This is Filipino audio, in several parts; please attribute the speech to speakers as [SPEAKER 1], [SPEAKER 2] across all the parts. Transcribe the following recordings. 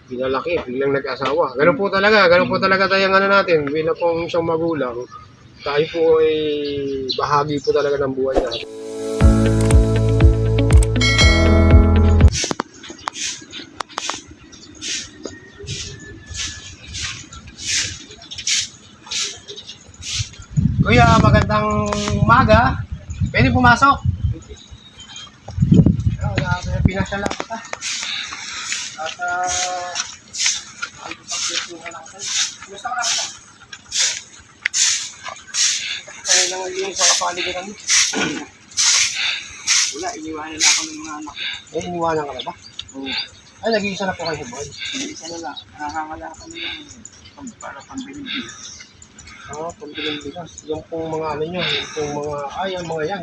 [SPEAKER 1] Pinalaki, biglang nag-asawa. Ganun po talaga tayo ano natin, bilang pong isang magulang. Tayo po ay bahagi po talaga ng buhay natin. Kuya, magandang umaga. Pwede pumasok. Pinasya lang kita. At pagpipingan lang kayo. Gusto ko lang ito. Kaya lang ang linis sa kapaligiran mo.
[SPEAKER 2] Wala, iniwanan na ako ng mga anak.
[SPEAKER 1] Iniwanan ka na ba?
[SPEAKER 2] Oo.
[SPEAKER 1] Ay, nag-iisa na po kayo sa boy.
[SPEAKER 2] Isa na lang. Nakakala ka na lang. Para pambilin.
[SPEAKER 1] Pambiling bigas. Yung pong mga ano nyo, yung pong mga, yung mga yan.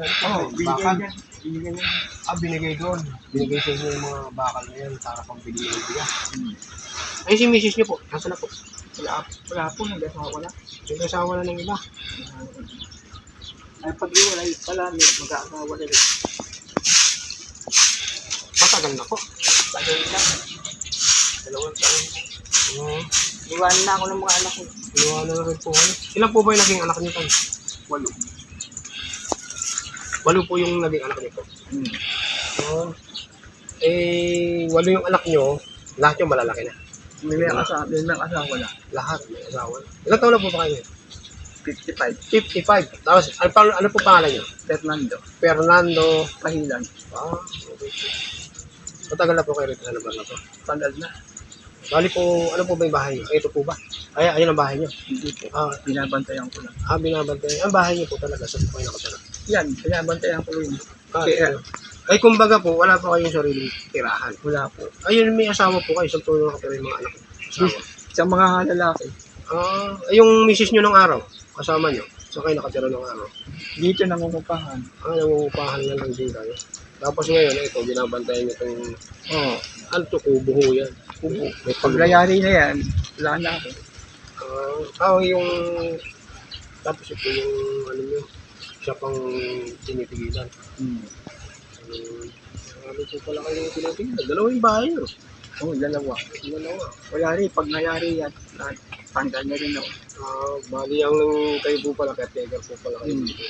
[SPEAKER 2] Binigay yan. Binigay yan.
[SPEAKER 1] Binigay doon. Binigay sa inyo yung mga bakal na yan para pambili ng bigas. Ay, si misis nyo po, nasa na po?
[SPEAKER 2] Wala po, nag-asawa na.
[SPEAKER 1] Nag-asawa na ng iba.
[SPEAKER 2] Ay, pag-iwalay pala, mag-asawa na rin.
[SPEAKER 1] Matagal na po.
[SPEAKER 2] Tagal na. 2 taon. Iwanan na ako ng mga anak ko.
[SPEAKER 1] Iwanan na rin po kayo. Ilan po ba yung naging anak niyo tayo?
[SPEAKER 2] 8.
[SPEAKER 1] 8 po yung naging anak niyo po. 8 yung anak niyo, lahat yung malalaki na.
[SPEAKER 2] May asawa na.
[SPEAKER 1] Lahat may asawa na. Ilan taon na po ba kayo?
[SPEAKER 2] 55.
[SPEAKER 1] 55. Tapos, ano po pangalan niyo? Fernando.
[SPEAKER 2] Pahilan.
[SPEAKER 1] Okay. Matagal na po kayo rito sa lugar na po.
[SPEAKER 2] Tagal na.
[SPEAKER 1] Bali po, ano po ba yung bahay niyo? Ito po ba? Ayun ang bahay niyo.
[SPEAKER 2] Hindi po. Binabantayan ko lang.
[SPEAKER 1] Binabantay. Ang bahay niyo po talaga. Saan po kayo nakatala?
[SPEAKER 2] Yan, binabantayan ko lang.
[SPEAKER 1] Ay, kumbaga po, wala pa kayong sariling tirahan.
[SPEAKER 2] Wala po.
[SPEAKER 1] Ayun, may asawa po kayo. Saan po yung nakatira yung mga anak? Asawa.
[SPEAKER 2] Sa mga lalaki.
[SPEAKER 1] Yung misis nyo ng araw, kasama nyo. Saan kayo nakatira ng araw?
[SPEAKER 2] Dito nangungupahan.
[SPEAKER 1] Nangungupahan na lang din kayo. Tapos ngayon, ito, binabantayan nyo itong, ano to, kubo ho yan. Kubo.
[SPEAKER 2] Paglayari na yan, wala na ako.
[SPEAKER 1] Yung, tapos ito yung, ano nyo, siya pang tinipigilan. Ano po pala kayo tinipigilan? Dalawang bahay nyo.
[SPEAKER 2] Oo, dalawa. Wala rin, pag nayari yan, tanggal na rin ako.
[SPEAKER 1] Bali ang kayo po pala, caretaker po pala kayo dito.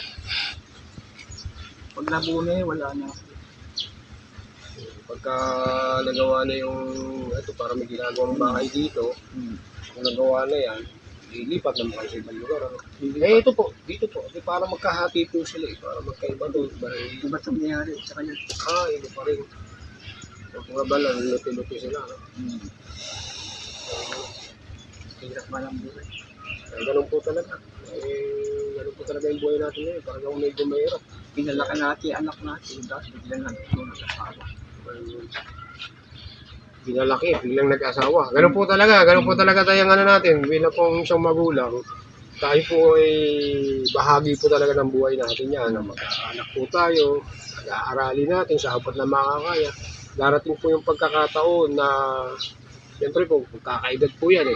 [SPEAKER 2] Pag nabuo na yun, wala na ako.
[SPEAKER 1] Pagka nagawa na yung, ito para may ginagawang bahay dito, kung nagawa na yan, ilipat naman kayo sa ibang lugar. Ito po, dito po, para magkahati po sila para magkaiba doon.
[SPEAKER 2] Iba itong nangyari sa kanya.
[SPEAKER 1] Iba pa rin. Yung mga bala, luti-luti sila.
[SPEAKER 2] Hirap malang buhay.
[SPEAKER 1] Ganun po talaga. Ganun po talaga yung buhay natin ngayon. Parang medyo mahirap.
[SPEAKER 2] Pinalaki natin, anak natin, dahil biglang nag-asawa.
[SPEAKER 1] Pinalaki, biglang nag-asawa. Ganun po talaga tayo ano natin, bilang pong isang magulang. Tayo po ay bahagi po talaga ng buhay natin yan. Mag-anak po tayo, nag-aaralin natin sa apat na makakaya. Darating po yung pagkakataon na, siyempre po, magkakaedad po yan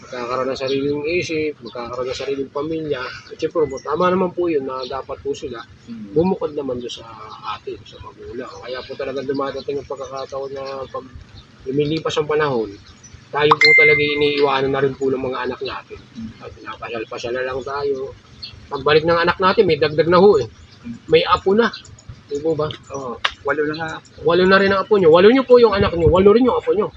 [SPEAKER 1] magkakaroon ng sariling isip, magkakaroon ng sariling pamilya. At siyempre po, tama naman po yun na dapat po sila bumukod naman doon sa atin, sa magulang. Kaya po talaga dumadating yung pagkakataon na pag lumilipas ang panahon, tayo po talaga iniiwanan na rin po ng mga anak natin. At pinapasyal-pasyal na lang tayo. Pagbalik ng anak natin, may dagdag na ho May apo na. Di po ba?
[SPEAKER 2] 8 na nga.
[SPEAKER 1] 8 na rin ang apo nyo. 8 nyo po yung anak nyo, 8 rin yung apo nyo.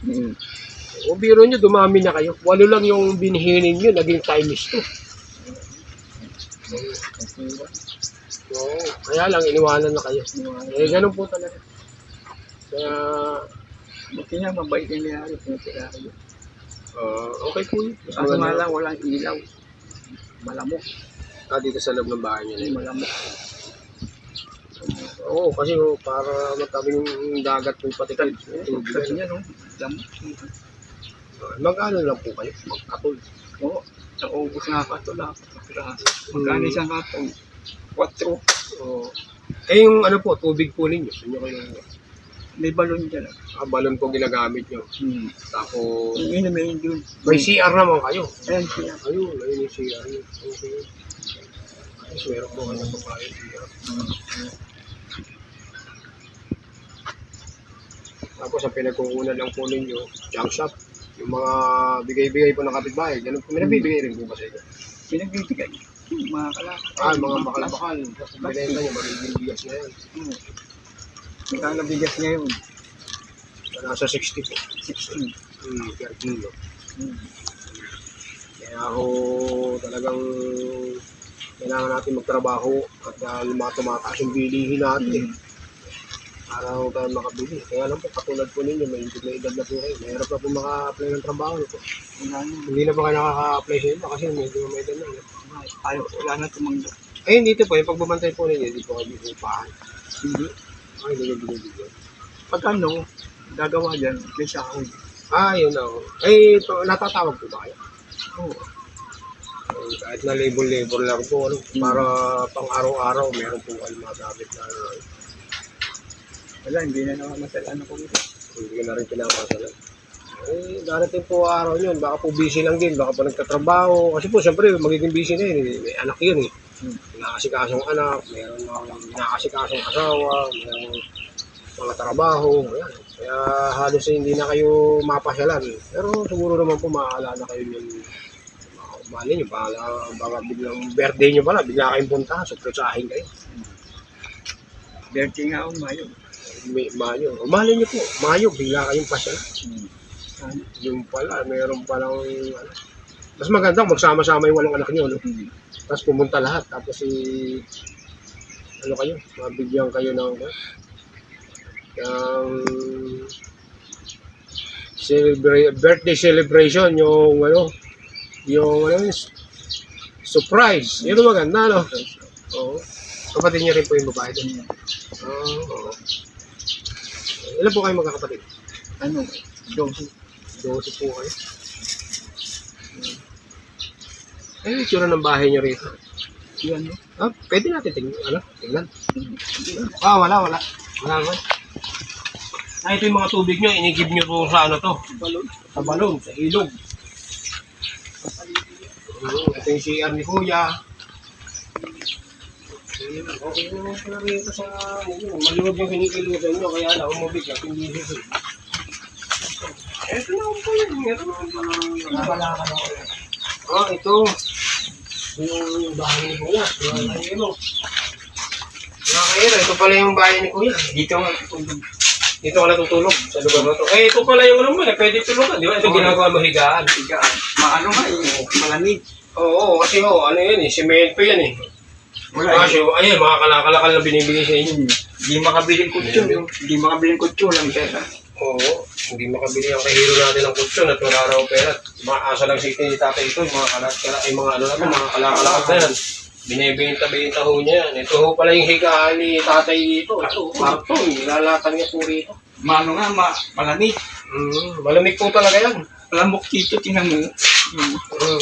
[SPEAKER 1] O biro nyo, dumami na kayo. 8 lang yung binihinin nyo, naging times 2. Kaya lang, iniwanan na kayo. Ganun po talaga. Kaya,
[SPEAKER 2] buti nga, mabait yung nangyari.
[SPEAKER 1] okay po yun.
[SPEAKER 2] Kasi nga lang, walang ilaw. Malamok.
[SPEAKER 1] Dito sa loob ng bahay nyo na yun.
[SPEAKER 2] Malamok.
[SPEAKER 1] Oo, kasi para matabing yung dagat po pati kayo.
[SPEAKER 2] Kasi niya, no? Lamok.
[SPEAKER 1] Mag-ano lang po kayo? Mag-katol.
[SPEAKER 2] Oo. Sa ubos nga katol ako. Magkano isang katol? 4.
[SPEAKER 1] Yung ano po, tubig po ninyo. Saan nyo kayo?
[SPEAKER 2] May balon dyan.
[SPEAKER 1] Balon po ginagamit nyo. Tapos,
[SPEAKER 2] Yung inumin yun.
[SPEAKER 1] may CR naman kayo.
[SPEAKER 2] Ayan siya.
[SPEAKER 1] Ayun yung CR. Okay. Tapos meron po kayo sa bahay CR. Tapos ang pinagkukunan lang po ninyo, junk shop. Yung mga bigay-bigay po ng kapitbahay, ganun po, may nabibigay rin po ba sa inyo?
[SPEAKER 2] Pinagbibigay. Yung mga kalakal.
[SPEAKER 1] Mga bakal-bakal, binenta nyo, magiging bigas na yan.
[SPEAKER 2] Magkano bigas ngayon?
[SPEAKER 1] Nasa 60 po.
[SPEAKER 2] 16.
[SPEAKER 1] Per kilo.
[SPEAKER 2] Hmm.
[SPEAKER 1] Kaya ako talagang kailangan natin magtrabaho at tumataas yung bilihin natin. Para ako tayo makabili. Kaya lang po, katulad po ninyo, may edad na po kayo. Mahirap na po maka-apply ng trabaho nito. Hindi na ba kayo nakaka-apply sa iba kasi medyo may edad na.
[SPEAKER 2] Wala na tumanggap.
[SPEAKER 1] Ayun, dito po, yung pagbabantay po ninyo, hindi po kayo upahan.
[SPEAKER 2] Hindi.
[SPEAKER 1] Ay, hindi ko binibigyan.
[SPEAKER 2] Pag ano, gagawa dyan, may sahod.
[SPEAKER 1] Yun na. Ay, ito, natatawag po ba kayo?
[SPEAKER 2] Oo.
[SPEAKER 1] Kahit na label lang po, ano, para pang araw-araw, meron po kayo magamit na
[SPEAKER 2] Wala, hindi na nakamasalaan ako dito.
[SPEAKER 1] hindi ka na rin pinapakasalan. Darating po araw yun, baka po busy lang din, baka po nagtatrabaho. Kasi po, siyempre, magiging busy na yun. May anak yun eh. Inakasikasong anak, meron inakasikasong asawa, meron mga trabaho. Ayan. Kaya halos hindi na kayo mapasyalan. Pero siguro naman po maaalala kayo yung mali nyo, baka biglang birthday nyo pala, bigla kayong punta, supresahin kayo.
[SPEAKER 2] Birthday nga ako Mayo.
[SPEAKER 1] Mayo. Mali nyo po, Mayo, bigla kayong pasyalan. Yung pala, meron palang ano. Mas maganda kung magsama-sama yung 8 anak nyo, no? Tapos pumunta lahat, tapos ano kayo, mabigyan kayo ng birthday celebration, yung surprise. Yun ang maganda, no? Oo. Kapatid niyo rin po yung babae doon. Oo. Ilan po kayo magkakapatid? 12 po kayo. Yung itsura ng bahay niyo rito.
[SPEAKER 2] Yan, no?
[SPEAKER 1] Pwede natin tingnan. Wala. Wala naman. Ito yung mga tubig nyo, inigib nyo to sa ano to? Sa balon, sa ilog. Ito yung CR ni Kuya. Okay naman pala rito sa maluwag yung kinikilutan nyo, kaya lang umabigat, hindi sisi. Ito naman po yun. Ito naman pala. Ito. Yung bahay ni Kuya. Ito pala yung bahay ni Kuya. Dito ka natutulog sa lugar na to. Ito pala yung ano mo, pwede tulugan, di ba? Ito ginagawa mo higaan.
[SPEAKER 2] Maano nga malamig.
[SPEAKER 1] Oo, kasi ano yan eh, semento yan eh. Kasi, ayan, mga kalakalakal na binibigay sa inyo.
[SPEAKER 2] Hindi makabiling kutsyon. Hindi makabiling kutsyon lang pera.
[SPEAKER 1] Oo, hindi makabili ang kahiro natin ng kutsyon at wala raw pera. Maasa lang sa itin ni tatay ito, mga kalakalakal na yan. Binibenta-benta ho niya yan. Ito ho pala yung higaan ni tatay dito. Ito, karton, nilalatan niya po rito.
[SPEAKER 2] Maano nga, malamig.
[SPEAKER 1] Malamig po talaga yan.
[SPEAKER 2] Lamok dito, tingnan mo.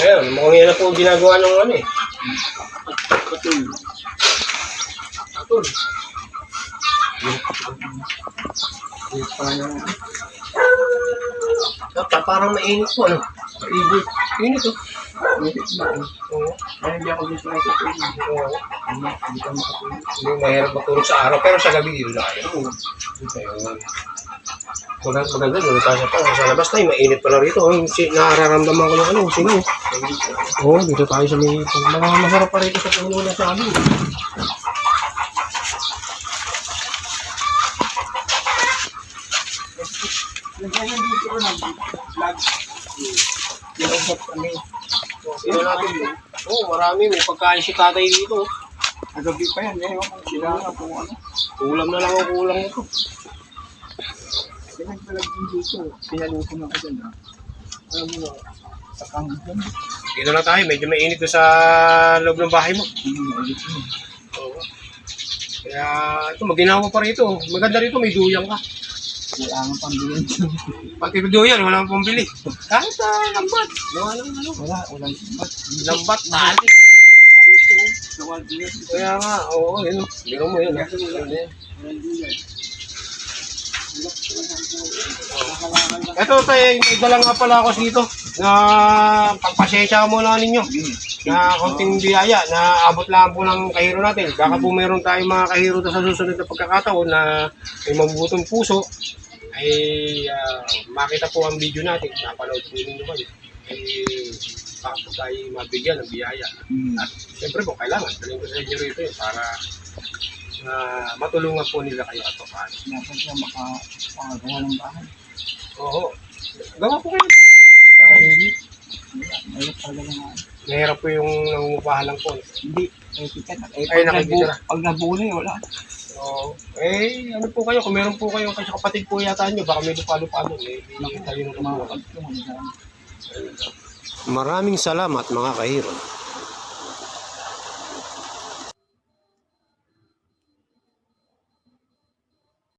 [SPEAKER 1] Ayan, mukhang yan na po ginagawa ng ano eh.
[SPEAKER 2] Patul.
[SPEAKER 1] Parang mainit po, ano? Init oh. Oo.
[SPEAKER 2] Hindi ako gusto na ito.
[SPEAKER 1] Oo. Hindi mahirap matulog sa araw, pero sa gabi yun na kayo. Maganda, doon tayo sa labas tayo, mainit pala rito. Nararamdaman ko ng sino. Oo, dito tayo sa may, masarap pa rito sa puno na sa amin. Sino natin yun? Oo, marami. May pagkain si tatay dito.
[SPEAKER 2] Nagabi pa yan, eh. Sila nga kung ano.
[SPEAKER 1] Kulang na lang ang kulang ito.
[SPEAKER 2] Pinagpalag din dito. Pinaluto na ko dyan, ha. Alam mo na, sa kangan.
[SPEAKER 1] Dito na tayo. Medyo mainit doon sa loob ng bahay mo. Oo. Kaya ito, maginawa pa rito. Maganda rito, may duyang ka.
[SPEAKER 2] Wala nga pambili.
[SPEAKER 1] Pati duyan, walang pambili. Kahit lambat. Walang
[SPEAKER 2] Walang
[SPEAKER 1] lambat, tali. Kaya nga, oo, yun. Biro mo yun. Ito tayo, may dala nga pala ako dito na pagpasensya muna ninyo na konting biyaya na abot lang po ng kahiro natin. Baka po meron tayong mga kahiro sa susunod na pagkakataon na may mabubutong puso ay makita po ang video natin, napanood po ninyo kayo, ay baka po tayo mabigyan ng biyaya. At siyempre po, kailangan galing ko sa inyo rito yun para matulungan po nila kayo at paano.
[SPEAKER 2] Dapat siya makagawa ng bahay.
[SPEAKER 1] Oo. Gawa po kayo.
[SPEAKER 2] Tahimik. Mahirap talaga naman.
[SPEAKER 1] Mahirap po yung nangungupahan lang po.
[SPEAKER 2] Hindi. Nakikita.
[SPEAKER 1] Ay, nakikita.
[SPEAKER 2] Pag nabuli, wala.
[SPEAKER 1] Oo. Ano po kayo, kung meron po kayo kasi kapatid po yata nyo, baka may lupa-lupa doon. Nakita yun ang
[SPEAKER 2] Mga
[SPEAKER 1] Maraming salamat mga kahirap.